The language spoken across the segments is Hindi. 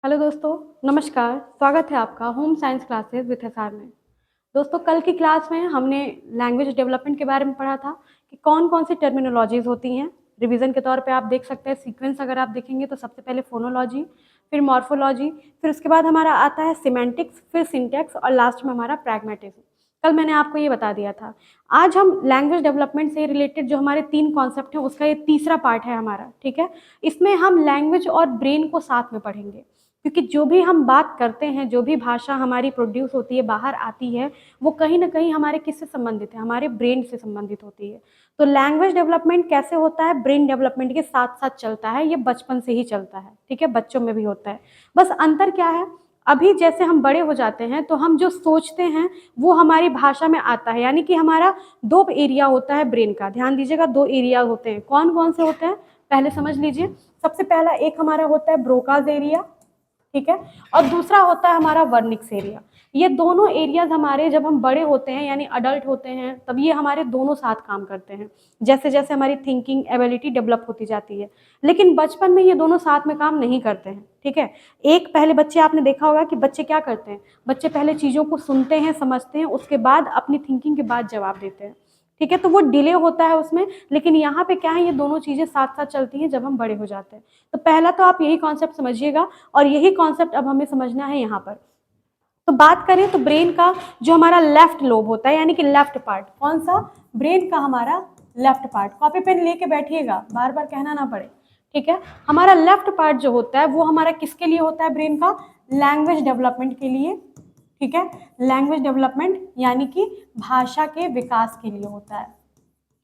हेलो दोस्तों, नमस्कार। स्वागत है आपका home science classes with SR में। दोस्तों, कल की क्लास में हमने लैंग्वेज डेवलपमेंट के बारे में पढ़ा था कि कौन-कौन सी टर्मिनोलॉजीज़ होती हैं। रिवीजन के तौर पे आप देख सकते हैं, सीक्वेंस अगर आप देखेंगे तो सबसे पहले फोनोलॉजी, फिर मॉर्फोलॉजी, फिर उसके बाद हमारा आता है सिमेंटिक्स, फिर सिंटैक्स और लास्ट में हमारा प्रैग्मेटिज्म। कल मैंने आपको ये बता दिया था। आज हम लैंग्वेज डेवलपमेंट से रिलेटेड जो हमारे 3 कॉन्सेप्ट हैं उसका ये तीसरा पार्ट है हमारा, ठीक है? इसमें हम लैंग्वेज और ब्रेन को साथ में पढ़ेंगे। क्योंकि जो भी हम बात करते हैं, जो भी भाषा हमारी प्रोड्यूस होती है, बाहर आती है, वो कहीं न कहीं हमारे किससे संबंधित है? हमारे ब्रेन से संबंधित होती है। तो लैंग्वेज डेवलपमेंट कैसे होता है? ब्रेन डेवलपमेंट के साथ-साथ चलता है, ये बचपन से ही चलता है, ठीक है? बच्चों में भी होता है। बस अंतर क्या है? अभी जैसे हम बड़े हो जाते हैं, तो हम जो सोचते हैं, वो हमारी भाषा में आता है, यानी कि हमारा 2 एरिया होता है ब्रेन का। ध्यान दीजिएगा, 2 एरिया होते हैं। कौन-कौन से होते हैं? पहले समझ लीजिए। सबसे पहला एक हमारा होता है ब्रोकास एरिया, ठीक है? और दूसरा होता है हमारा वर्निक्स एरिया। ये दोनों एरियाज हमारे जब हम बड़े होते हैं यानी अडल्ट होते हैं, तब ये हमारे दोनों साथ काम करते हैं, जैसे जैसे हमारी थिंकिंग एबिलिटी डेवलप होती जाती है। लेकिन बचपन में ये दोनों साथ में काम नहीं करते हैं, ठीक है? एक पहले बच्चे आपने देखा होगा कि बच्चे क्या करते हैं, बच्चे पहले चीज़ों को सुनते हैं, समझते हैं, उसके बाद अपनी थिंकिंग के बाद जवाब देते हैं, ठीक है? तो वो डिले होता है उसमें, लेकिन यहाँ पे क्या है, ये दोनों चीज़ें साथ-साथ चलती हैं जब हम बड़े हो जाते हैं। तो पहला तो आप यही कॉन्सेप्ट समझिएगा और यही कॉन्सेप्ट अब हमें समझना है यहाँ पर। तो बात करें तो ब्रेन का जो हमारा लेफ्ट लोब होता है, यानी कि लेफ्ट पार्ट, कौन सा? ब्रेन का हमारा लेफ्ट पार्ट। कॉपी पेन लेके बैठिएगा, बार-बार कहना ना पड़े, ठीक है? हमारा लेफ्ट पार्ट जो होता है वो हमारा किसके लिए होता है ब्रेन का? लैंग्वेज डेवलपमेंट के लिए, ठीक है? लैंग्वेज डेवलपमेंट यानी कि भाषा के विकास के लिए होता है।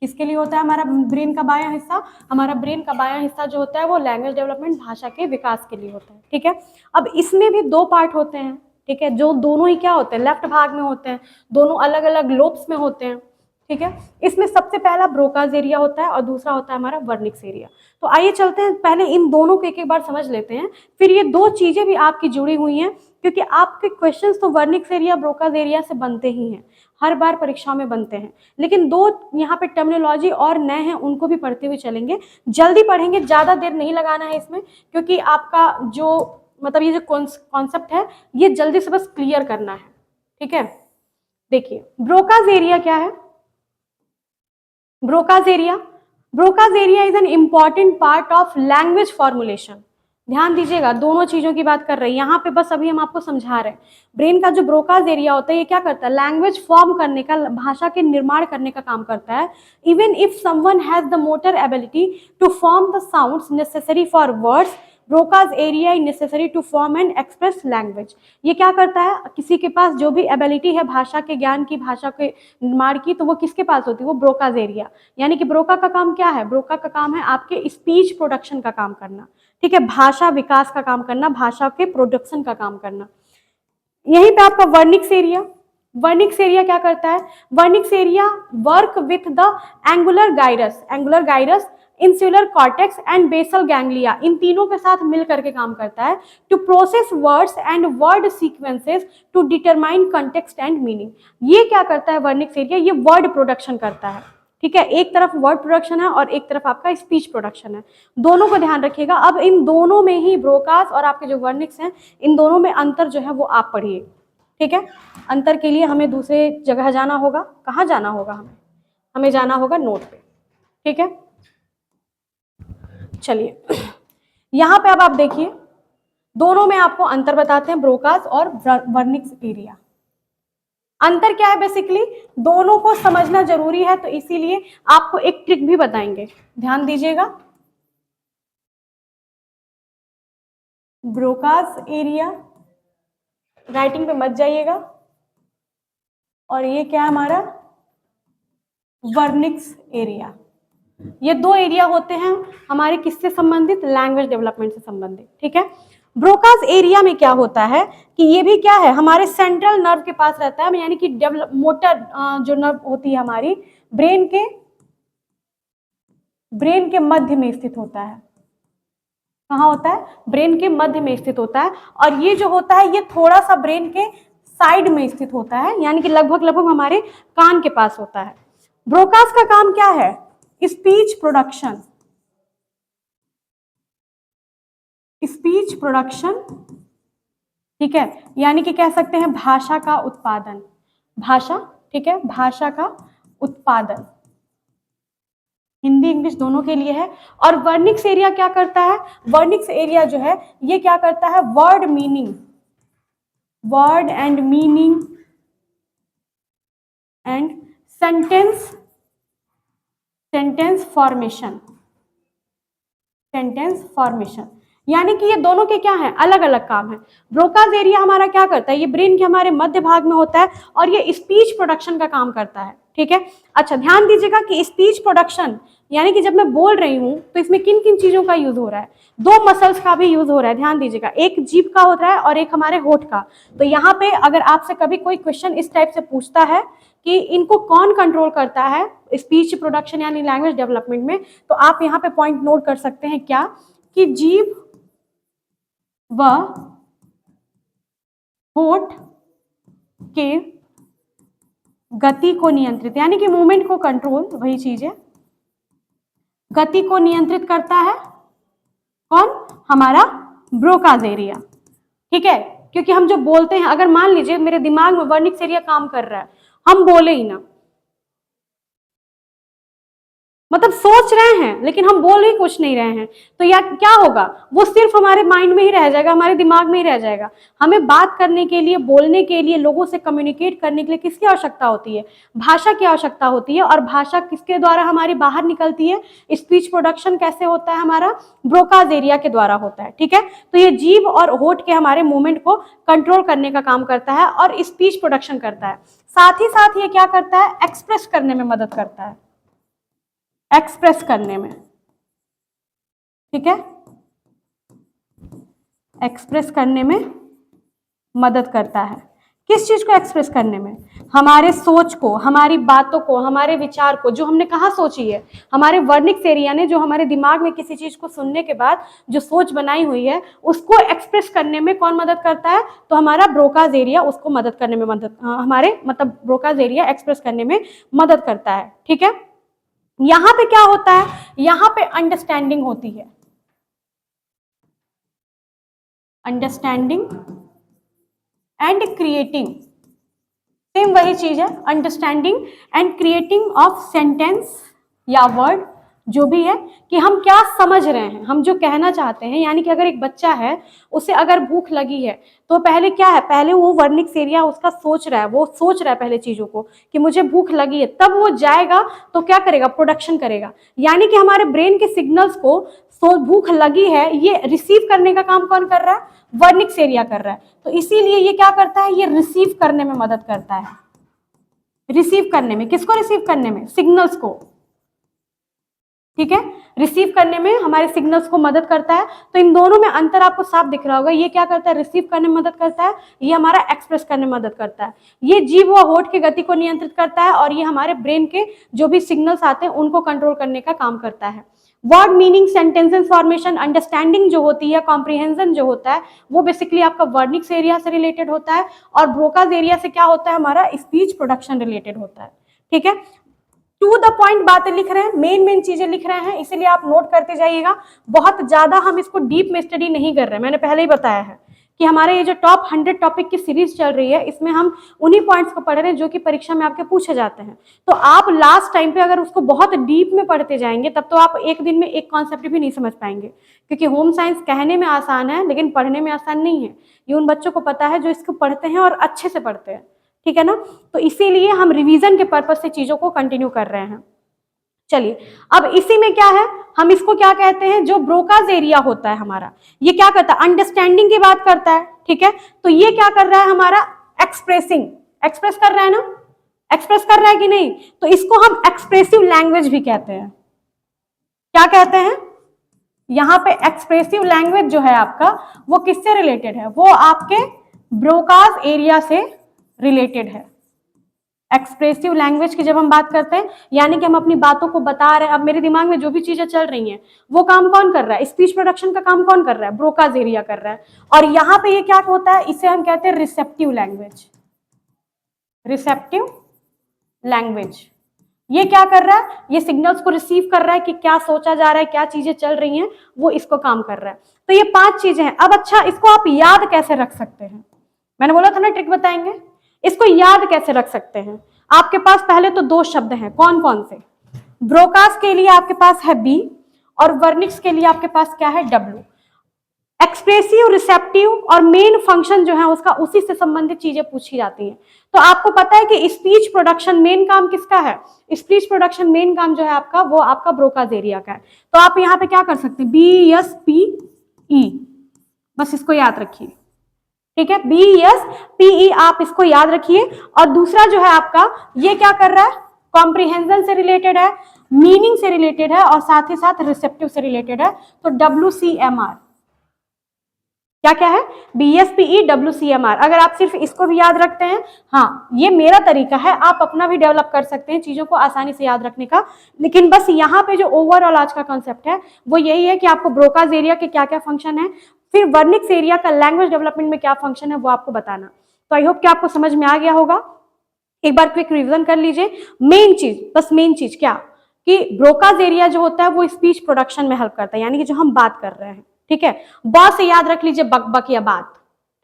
किसके लिए होता है हमारा ब्रेन का बायां हिस्सा? हमारा ब्रेन का बायां हिस्सा जो होता है वो लैंग्वेज डेवलपमेंट, भाषा के विकास के लिए होता है, ठीक है? अब इसमें भी 2 पार्ट होते हैं, ठीक है? जो दोनों ही क्या होते हैं? लेफ्ट भाग में होते हैं, दोनों अलग-अलग लोब्स में होते हैं, ठीक है? इसमें सबसे पहला ब्रोकास एरिया होता है और दूसरा होता है हमारा वर्निक्स एरिया। तो आइए चलते हैं, पहले इन दोनों को एक-एक बार समझ लेते हैं, फिर ये 2 चीज़ें भी आपकी जुड़ी हुई हैं, क्योंकि आपके क्वेश्चंस तो वर्निक्स एरिया, ब्रोकास एरिया से बनते ही हैं, हर बार परीक्षा में बनते हैं। लेकिन 2 यहाँ पे टर्मिनोलॉजी और नए हैं, उनको भी पढ़ते हुए चलेंगे। जल्दी पढ़ेंगे, ज़्यादा देर नहीं लगाना है इसमें, क्योंकि आपका जो मतलब ये जो कॉन्सेप्ट है, ये जल्दी से बस क्लियर करना है, ठीक है? देखिए, ब्रोकास एरिया क्या है? Broca's area is an important part of language formulation. ध्यान दीजिएगा, दोनों चीजों की बात कर रहे हैं यहाँ पे, बस अभी हम आपको समझा रहे हैं। ब्रेन का जो ब्रोकास एरिया होता है ये क्या करता है? लैंग्वेज फॉर्म करने का, भाषा के निर्माण करने का काम करता है। Even if someone has the motor ability to form the sounds necessary for words, Broca's area is necessary to form and express language. ये क्या करता है? किसी के पास जो भी एबिलिटी है भाषा के ज्ञान की, भाषा के निर्माण की, तो वो किसके पास होती है? वो ब्रोकास एरिया। यानी कि ब्रोका का काम क्या है? ब्रोका का काम है आपके स्पीच प्रोडक्शन का काम करना, ठीक है? भाषा विकास का काम करना, भाषा के प्रोडक्शन का काम करना। यहीं पे आपका वर्निक्स एरिया क्या करता है? Wernicke's area work with the angular gyrus, insular cortex and basal ganglia, इन तीनों के साथ मिल करके काम करता है to process words and word sequences to determine context and meaning. ये क्या करता है वर्निक्स एरिया? ये वर्ड प्रोडक्शन करता है, ठीक है? एक तरफ वर्ड प्रोडक्शन है और एक तरफ आपका स्पीच प्रोडक्शन है, दोनों को ध्यान रखिएगा। अब इन दोनों में ही ब्रोकास और आपके जो वर्निक्स हैं, इन दोनों में अंतर जो है वो आप पढ़िए, ठीक है? अंतर के लिए हमें दूसरे जगह जाना होगा। कहाँ जाना होगा? हमें जाना होगा नोट पे, ठीक है? चलिए, यहाँ पे अब आप देखिए, दोनों में आपको अंतर बताते हैं, ब्रोकास और वर्निक्स एरिया। अंतर क्या है? बेसिकली दोनों को समझना जरूरी है, तो इसीलिए आपको एक ट्रिक भी बताएंगे, ध्यान दीजिएगा। ब्रोकास एरिया, राइटिंग पे मत जाइएगा, और ये क्या है हमारा? Wernicke's area. ये 2 एरिया होते हैं हमारे किससे संबंधित? लैंग्वेज डेवलपमेंट से संबंधित, ठीक है? ब्रोकास एरिया में क्या होता है कि ये भी क्या है? हमारे सेंट्रल नर्व के पास रहता है, यानी कि मोटर जो नर्व होती है हमारी ब्रेन के मध्य में स्थित होता है। कहाँ होता है? ब्रेन के मध्य में स्थित होता है। और ये जो होता है ये थोड़ा सा ब्रेन के साइड में स्थित होता है, यानी कि लगभग लगभग हमारे कान के पास होता है। ब्रोकास का काम क्या है? स्पीच प्रोडक्शन ठीक है, यानी कि कह सकते हैं भाषा का उत्पादन, भाषा, ठीक है, भाषा का उत्पादन, हिंदी इंग्लिश दोनों के लिए है। और वर्निक्स एरिया क्या करता है, वर्निक्स एरिया जो है ये क्या करता है, word meaning, word and meaning and sentence formation, sentence formation, यानी कि ये दोनों के क्या हैं, अलग अलग काम है। ब्रोकाज एरिया हमारा क्या करता है, ये ब्रेन के हमारे मध्य भाग में होता है और ये स्पीच प्रोडक्शन का काम करता है, ठीक है। अच्छा ध्यान दीजिएगा कि स्पीच प्रोडक्शन यानी कि जब मैं बोल रही हूं तो इसमें किन किन चीजों का यूज हो रहा है, दो मसल्स का भी यूज हो रहा है, ध्यान दीजिएगा, एक जीभ का होता है और एक हमारे होठ का। तो यहाँ पे अगर आपसे कभी कोई क्वेश्चन इस टाइप से पूछता है कि इनको कौन कंट्रोल करता है स्पीच प्रोडक्शन यानी लैंग्वेज डेवलपमेंट में, तो आप यहाँ पे पॉइंट नोट कर सकते हैं क्या, कि जीभ व होठ के गति को नियंत्रित, यानी कि मूवमेंट को कंट्रोल, वही चीज है, गति को नियंत्रित करता है कौन, हमारा ब्रोकाज एरिया, ठीक है। क्योंकि हम जो बोलते हैं, अगर मान लीजिए मेरे दिमाग में वर्निक्स एरिया काम कर रहा है, हम बोले ही ना, मतलब सोच रहे हैं लेकिन हम बोल ही कुछ नहीं रहे हैं, तो या क्या होगा, वो सिर्फ हमारे माइंड में ही रह जाएगा, हमारे दिमाग में ही रह जाएगा। हमें बात करने के लिए, बोलने के लिए, लोगों से कम्युनिकेट करने के लिए किसकी आवश्यकता होती है, भाषा की आवश्यकता होती है। और भाषा किसके द्वारा हमारी बाहर निकलती है, स्पीच प्रोडक्शन कैसे होता है, हमारा ब्रोकाज एरिया के द्वारा होता है, ठीक है। तो ये जीभ और होठ के हमारे मूवमेंट को कंट्रोल करने का काम करता है और स्पीच प्रोडक्शन करता है। साथ ही साथ ये क्या करता है, एक्सप्रेस करने में मदद करता है, एक्सप्रेस करने में, ठीक है, एक्सप्रेस करने में मदद करता है। किस चीज को एक्सप्रेस करने में, हमारे सोच को, हमारी बातों को, हमारे विचार को, जो हमने कहाँ सोची है, हमारे वर्निक्स एरिया ने जो हमारे दिमाग में किसी चीज को सुनने के बाद जो सोच बनाई हुई है उसको एक्सप्रेस करने में कौन मदद करता है, तो हमारा ब्रोकाज एरिया उसको मदद करने में हमारे मतलब ब्रोकाज एरिया एक्सप्रेस करने में मदद करता है, ठीक है। यहां पे क्या होता है, यहां पे अंडरस्टैंडिंग होती है, अंडरस्टैंडिंग एंड क्रिएटिंग, सेम वही चीज है, understanding and creating of sentence या वर्ड, जो भी है कि हम क्या समझ रहे हैं, हम जो कहना चाहते हैं। यानी कि अगर एक बच्चा है, उसे अगर भूख लगी है तो पहले क्या है, पहले वो वर्निक्स एरिया उसका सोच रहा है, वो सोच रहा है पहले चीजों को कि मुझे भूख लगी है, तब वो जाएगा तो क्या करेगा, प्रोडक्शन करेगा। यानी कि हमारे ब्रेन के सिग्नल्स को भूख लगी है ये रिसीव करने का काम कौन कर रहा है, वर्निक्स एरिया कर रहा है। तो इसीलिए ये क्या करता है, ये रिसीव करने में मदद करता है, रिसीव करने में, किसको रिसीव करने में, सिग्नल्स को, ठीक है, रिसीव करने में हमारे सिग्नल्स को मदद करता है। तो इन दोनों में अंतर आपको साफ दिख रहा होगा, ये क्या करता है, रिसीव करने में मदद करता है, ये हमारा एक्सप्रेस करने में मदद करता है। ये जीभ व होठ की गति को नियंत्रित करता है और ये हमारे ब्रेन के जो भी सिग्नल्स आते हैं उनको कंट्रोल करने का काम करता है। Word meaning, sentences formation, understanding जो होती है, कॉम्प्रिहेंशन जो होता है, वो बेसिकली आपका वर्निक्स एरिया से रिलेटेड होता है और ब्रोकाज एरिया से क्या होता है, हमारा स्पीच प्रोडक्शन रिलेटेड होता है, ठीक है। टू द पॉइंट बातें लिख रहे हैं, मेन चीजें लिख रहे हैं, इसीलिए आप नोट करते जाइएगा। बहुत ज्यादा हम इसको डीप में स्टडी नहीं कर रहे हैं, मैंने पहले ही बताया है कि हमारे ये जो टॉप 100 टॉपिक की सीरीज चल रही है, इसमें हम उन्हीं पॉइंट्स को पढ़ रहे हैं जो कि परीक्षा में आपके पूछे जाते हैं। तो आप लास्ट टाइम पे अगर उसको बहुत डीप में पढ़ते जाएंगे तब तो आप एक दिन में एक कॉन्सेप्ट भी नहीं समझ पाएंगे, क्योंकि होम साइंस कहने में आसान है लेकिन पढ़ने में आसान नहीं है। ये उन बच्चों को पता है जो इसको पढ़ते हैं और अच्छे से पढ़ते हैं, ठीक है ना। तो इसीलिए हम रिवीजन के पर्पज से चीजों को कंटिन्यू कर रहे हैं। चलिए, अब इसी में क्या है, हम इसको क्या कहते हैं, जो ब्रोकाज एरिया होता है हमारा, ये क्या करता है, अंडरस्टैंडिंग की बात करता है, ठीक है। तो ये क्या कर रहा है, हमारा एक्सप्रेसिंग, एक्सप्रेस कर रहा है ना, एक्सप्रेस कर रहा है कि नहीं, तो इसको हम एक्सप्रेसिव लैंग्वेज भी कहते हैं। क्या कहते हैं, यहां पे एक्सप्रेसिव लैंग्वेज जो है आपका, वो किससे रिलेटेड है, वो आपके ब्रोकाज एरिया से रिलेटेड है। एक्सप्रेसिव लैंग्वेज की जब हम बात करते हैं, यानी कि हम अपनी बातों को बता रहे हैं, अब मेरे दिमाग में जो भी चीजें चल रही हैं वो काम कौन कर रहा है, स्पीच प्रोडक्शन का काम कौन कर रहा है, ब्रोकाज एरिया कर रहा है। और यहाँ पे ये क्या होता है, इसे हम कहते हैं रिसेप्टिव लैंग्वेज, रिसेप्टिव लैंग्वेज। ये क्या कर रहा है, ये सिग्नल्स को रिसीव कर रहा है कि क्या सोचा जा रहा है, क्या चीजें चल रही हैं, वो इसको काम कर रहा है। तो ये 5 चीजें हैं। अब अच्छा, इसको आप याद कैसे रख सकते हैं, मैंने बोला था ना ट्रिक बताएंगे। इसको याद कैसे रख सकते हैं? आपके पास पहले तो दो शब्द हैं, कौन कौन से? ब्रोकास के लिए आपके पास है बी और वर्निक्स के लिए आपके पास क्या है? डब्ल्यू। एक्सप्रेसिव, रिसेप्टिव और मेन फंक्शन जो है उसका, उसी से संबंधित चीजें पूछी जाती हैं। तो आपको पता है कि स्पीच प्रोडक्शन मेन काम किसका है? स्पीच प्रोडक्शन मेन काम जो है आपका, वो आपका ब्रोकास एरिया का है। तो आप यहाँ पे क्या कर सकते हैं? BSPE, बस इसको याद रखिए, ठीक है? BSPE आप इसको याद रखिए। और दूसरा जो है आपका, ये क्या कर रहा है? कॉम्प्रिहेंशन से रिलेटेड है, मीनिंग से रिलेटेड है और साथ ही साथ रिसेप्टिव से रिलेटेड है। तो WCMR क्या क्या है? BSPE WCMR। अगर आप सिर्फ इसको भी याद रखते हैं, हाँ ये मेरा तरीका है, आप अपना भी डेवलप कर सकते हैं चीजों को आसानी से याद रखने का। लेकिन बस यहाँ पे जो ओवरऑल आज का कॉन्सेप्ट है वो यही है कि आपको ब्रोकास एरिया के क्या क्या फंक्शन है, फिर वर्निक्स एरिया का लैंग्वेज डेवलपमेंट में क्या फंक्शन है वो आपको बताना। तो आई होप कि आपको समझ में आ गया होगा। एक बार क्विक रिविजन कर लीजिए। मेन चीज, बस मेन चीज क्या कि ब्रोकास एरिया जो होता है वो स्पीच प्रोडक्शन में हेल्प करता है, यानी कि जो हम बात कर रहे हैं, ठीक है? बॉस से याद रख लीजिए, बक बक या बात,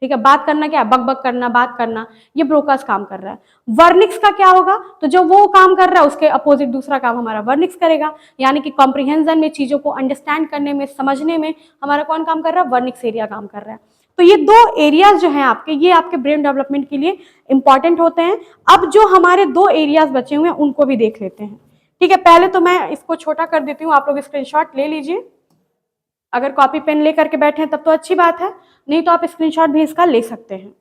ठीक है? बात करना क्या है? बक बक करना, बात करना, ये ब्रोकास काम कर रहा है। वर्निक्स का क्या होगा? तो जो वो काम कर रहा है उसके अपोजिट दूसरा काम हमारा वर्निक्स करेगा, यानी कि कॉम्प्रिहेंशन में, चीजों को अंडरस्टैंड करने में, समझने में हमारा कौन काम कर रहा है? वर्निक्स एरिया काम कर रहा है। तो ये दो एरियाज जो हैं आपके, ये आपके ब्रेन डेवलपमेंट के लिए इंपॉर्टेंट होते हैं। अब जो हमारे दो एरियाज बचे हुए हैं उनको भी देख लेते हैं, ठीक है? पहले तो मैं इसको छोटा कर देती हूँ, आप लोग स्क्रीनशॉट ले लीजिए। अगर कॉपी पेन लेकर के बैठे हैं तब तो अच्छी बात है, नहीं तो आप स्क्रीनशॉट भी इसका ले सकते हैं।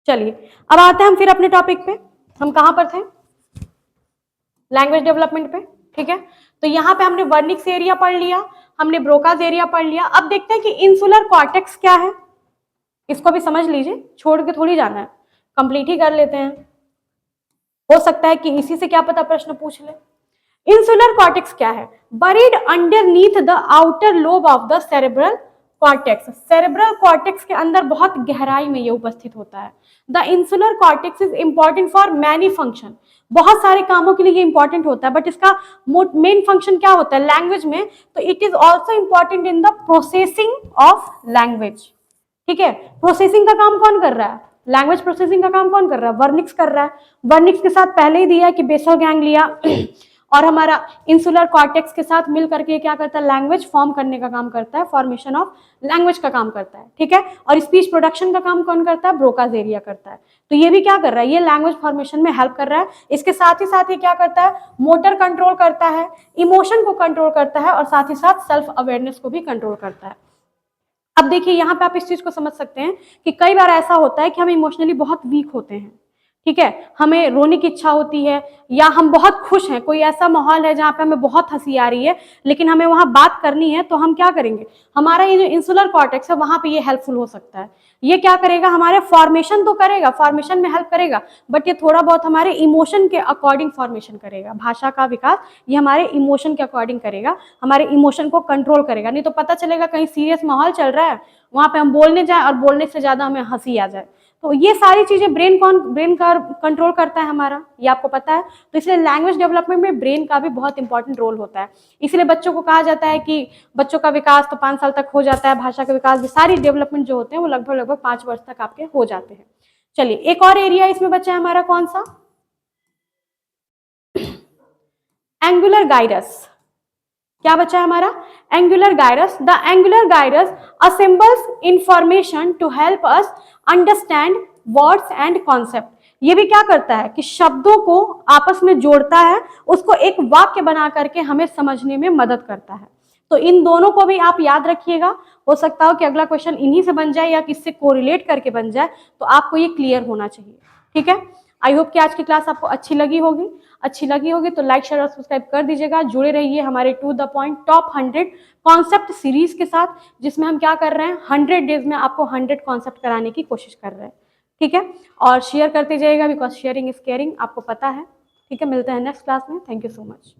चलिए अब आते हैं हम फिर अपने टॉपिक पे। हम कहां पर थे? लैंग्वेज डेवलपमेंट पे, ठीक है? तो यहाँ पे हमने वर्निक्स एरिया पढ़ लिया, हमने ब्रोकास एरिया पढ़ लिया। अब देखते हैं कि इंसुलर कॉर्टेक्स क्या है, इसको भी समझ लीजिए, छोड़ के थोड़ी जाना है, कंप्लीट ही कर लेते हैं। हो सकता है कि इसी से क्या पता प्रश्न पूछ ले। इंसुलर कॉर्टेक्स क्या है? Buried underneath the outer lobe of the cerebral cortex. Cerebral cortex के अंदर बहुत गहराई में ये उपस्थित होता है। The insular cortex is important for many function, बहुत सारे कामों के लिए ये इंपॉर्टेंट होता है। बट इसका मेन फंक्शन क्या होता है लैंग्वेज में? तो it is also important in the processing of language, ठीक है? प्रोसेसिंग का काम कौन कर रहा है? लैंग्वेज प्रोसेसिंग का काम कौन कर रहा है? वर्निक्स कर रहा है। वर्निक्स के साथ पहले ही दिया है कि बेसल गैंग्लिया और हमारा इंसुलर कॉर्टेक्स के साथ मिल करके क्या करता है? लैंग्वेज फॉर्म करने का काम करता है, फॉर्मेशन ऑफ लैंग्वेज का काम करता है, ठीक है? और स्पीच प्रोडक्शन का काम कौन करता है? ब्रोकास एरिया करता है। तो ये भी क्या कर रहा है? ये लैंग्वेज फॉर्मेशन में हेल्प कर रहा है। इसके साथ ही क्या करता है? मोटर कंट्रोल करता है, इमोशन को कंट्रोल करता है और साथ ही साथ सेल्फ अवेयरनेस को भी कंट्रोल करता है। अब देखिए यहाँ पे आप इस चीज को समझ सकते हैं कि कई बार ऐसा होता है कि हम इमोशनली बहुत वीक होते हैं, ठीक है? हमें रोने की इच्छा होती है या हम बहुत खुश हैं, कोई ऐसा माहौल है जहाँ पे हमें बहुत हंसी आ रही है लेकिन हमें वहां बात करनी है, तो हम क्या करेंगे? हमारा ये जो इंसुलर कॉर्टेक्स है वहां पे ये हेल्पफुल हो सकता है। ये क्या करेगा? हमारे फॉर्मेशन तो करेगा, फॉर्मेशन में हेल्प करेगा, बट ये थोड़ा बहुत हमारे इमोशन के अकॉर्डिंग फॉर्मेशन करेगा। भाषा का विकास ये हमारे इमोशन के अकॉर्डिंग करेगा, हमारे इमोशन को कंट्रोल करेगा। नहीं तो पता चलेगा कहीं सीरियस माहौल चल रहा है, वहां पे हम बोलने जाए और बोलने से ज्यादा हमें हंसी आ जाए। तो ये सारी चीजें ब्रेन का कंट्रोल करता है हमारा, ये आपको पता है। तो इसलिए लैंग्वेज डेवलपमेंट में ब्रेन का भी बहुत इंपॉर्टेंट रोल होता है। इसलिए बच्चों को कहा जाता है कि बच्चों का विकास तो 5 साल तक हो जाता है, भाषा का विकास भी, सारी डेवलपमेंट जो होते हैं वो लगभग 5 वर्ष तक आपके हो जाते हैं। चलिए एक और एरिया इसमें बचा है हमारा, कौन सा? Angular gyrus. क्या बचा है हमारा? Angular gyrus. The angular gyrus assembles information to help us understand words and concept. ये भी क्या करता है कि शब्दों को आपस में जोड़ता है, उसको एक वाक्य बना करके हमें समझने में मदद करता है। तो इन दोनों को भी आप याद रखिएगा। हो सकता हो कि अगला क्वेश्चन इन्हीं से बन जाए या किससे कोरिलेट करके बन जाए, तो आपको ये क्लियर होना चाहिए, ठीक है? आई होप कि आज की क्लास आपको अच्छी लगी होगी तो लाइक शेयर और सब्सक्राइब कर दीजिएगा। जुड़े रहिए हमारे to the point top 100 concept series के साथ, जिसमें हम क्या कर रहे हैं? 100 डेज में आपको 100 कॉन्सेप्ट कराने की कोशिश कर रहे हैं, ठीक है? और शेयर करते जाइएगा, बिकॉज शेयरिंग इज केयरिंग, आपको पता है, ठीक है? मिलते हैं नेक्स्ट क्लास में। Thank you so much.